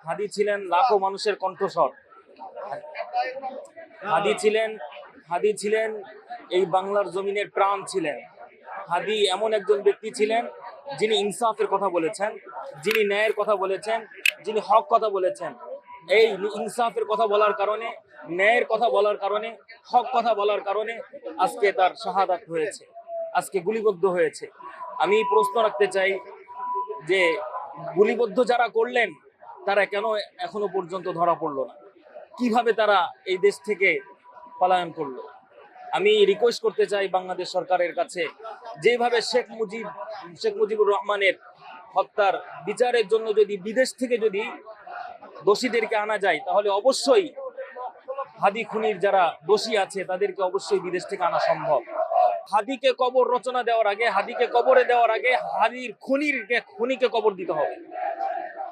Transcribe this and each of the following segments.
হাদী ছিলেন লাখো মানুষের কণ্ঠস্বর। হাদী ছিলেন হাদী ছিলেন এই বাংলার জমিনের প্রাণ ছিলেন। হাদী এমন একজন ব্যক্তি ছিলেন যিনি ইনসাফের কথা বলেছেন, যিনি ন্যায়ের কথা বলেছেন, যিনি হক কথা বলেছেন। এই ইনসাফের কথা বলার কারণে, ন্যায়ের কথা বলার কারণে, হক কথা বলার কারণে আজকে তার শাহাদাত হয়েছে, আজকে গুলিবদ্ধ হয়েছে। আমি প্রশ্ন রাখতে চাই যে গুলিবদ্ধ যারা করলেন তারা কেন এখনো পর্যন্ত ধরা পড়লো না? কিভাবে তারা এই দেশ থেকে পলায়ন করলো? আমি রিকোয়েস্ট করতে চাই বাংলাদেশ সরকারের কাছে, যেভাবে শেখ মুজিবুর রহমানের হত্যার বিচারের জন্য যদি বিদেশ থেকে যদি দোষীদেরকে আনা যায়, তাহলে অবশ্যই হাদী খুনির যারা দোষী আছে তাদেরকে অবশ্যই বিদেশ থেকে আনা সম্ভব। হাদীকে কবর রচনা দেওয়ার আগে, হাদীকে কবরে দেওয়ার আগে হাদীর খুনিকে কবর দিতে হবে।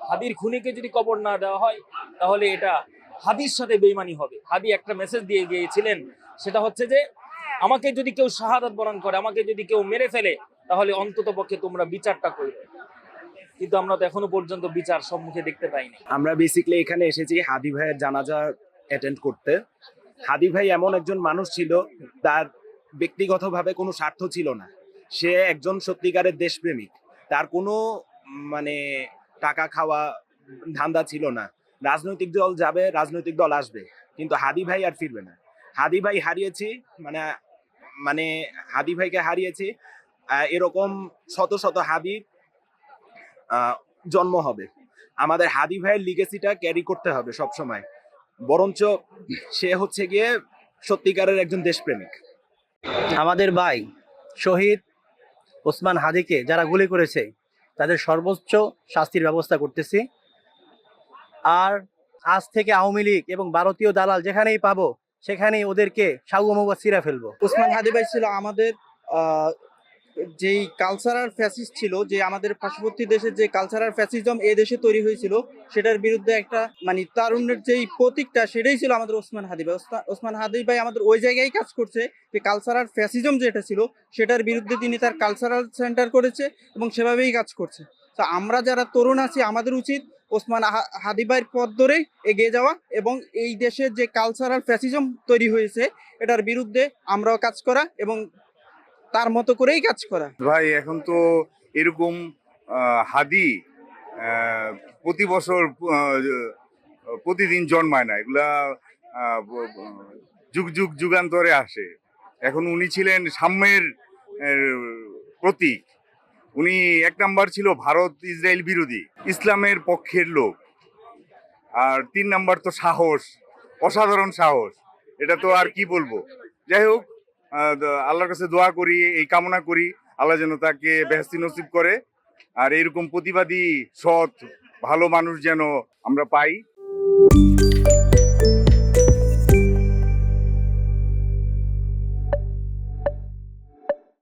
হাদীর খুনিকে যদি কবর না দেওয়া হয় তাহলে এটা হাদীর সাথে বেঈমানি হবে। হাদী একটা মেসেজ দিয়ে গিয়েছিলেন, সেটা হচ্ছে যে আমাকে যদি কেউ শাহাদাত বরণ করে, আমাকে যদি কেউ মেরে ফেলে, তাহলে অন্তত পক্ষে তোমরা বিচারটা করবে। কিন্তু আমরা তো এখনো পর্যন্ত বিচার সম্মুখে দেখতে পাইনি। আমরা বেসিক্যালি এখানে এসেছি হাদী ভাইয়ের জানাজা অ্যাটেন্ড করতে। হাদী ভাই এমন একজন মানুষ ছিল, তার ব্যক্তিগতভাবে কোনো স্বার্থ ছিল না। সে একজন সত্যিকারের দেশপ্রেমিক। তার কোনো মানে টাকা খাওয়া ধান্দা ছিল না। রাজনৈতিক দল যাবে, রাজনৈতিক দল আসবে, কিন্তু হাদী ভাই আর ফিরবে না। হাদী ভাই হারিয়েছি, মানে মানে হাদী ভাইকে হারিয়েছি, এরকম শত শত হাদী জন্ম হবে। আমাদের হাদী ভাইয়ের লিগেসিটা ক্যারি করতে হবে সব সময়। বরঞ্চ সে হচ্ছে গিয়ে সত্যিকারের একজন দেশপ্রেমিক। আমাদের ভাই শহীদ ওসমান হাদীকে যারা গুলি করেছে তাদের সর্বোচ্চ শাস্তির ব্যবস্থা করতেছি। আর আজ থেকে আওয়ামী লীগ এবং ভারতীয় দালাল যেখানেই পাবো সেখানেই ওদেরকে সাগুমুগা ছিঁড়ে ফেলবো। ওসমান হাদী ভাই ছিল আমাদের যেই কালচারাল ফ্যাসিস্ট ছিল, যে আমাদের পার্শ্ববর্তী দেশের যে কালচারাল ফ্যাসিজম এ দেশে তৈরি হয়েছিল, সেটার বিরুদ্ধে একটা মানে তারুণ্যের যেই প্রতীকটা, সেটাই ছিল আমাদের ওসমান হাদী ভাই। ওসমান হাদী ভাই আমাদের ওই জায়গায় কাজ করছে যে কালচারাল ফ্যাসিজম যেটা ছিল সেটার বিরুদ্ধে তিনি তার কালচারাল সেন্টার করেছে এবং সেভাবেই কাজ করছে। তো আমরা যারা তরুণ আছি আমাদের উচিত ওসমান হাদী ভাইয়ের পথ ধরেই এগিয়ে যাওয়া এবং এই দেশের যে কালচারাল ফ্যাসিজম তৈরি হয়েছে এটার বিরুদ্ধে আমরাও কাজ করা এবং তার মতো করেই কাজ করা। ভাই এখন তো এরকম হাদী প্রতি বছর প্রতিদিন জন্মায় না, এগুলা যুগ যুগ যুগান্তরে আসে। এখন উনি ছিলেন সাম্যের প্রতীক। উনি এক নাম্বার ছিল ভারত ইসরায়েল বিরোধী, ইসলামের পক্ষের লোক। আর 3 নাম্বার তো সাহস, অসাধারণ সাহস। এটা তো আর কি বলবো। যাই হোক, আল্লাহর কাছে দোয়া করি, এই কামনা করি আল্লাহ যেন তাকে বেহেশতি নসিব করে। আর এরকম প্রতিবাদী সৎ ভালো মানুষ যেন আমরা পাই।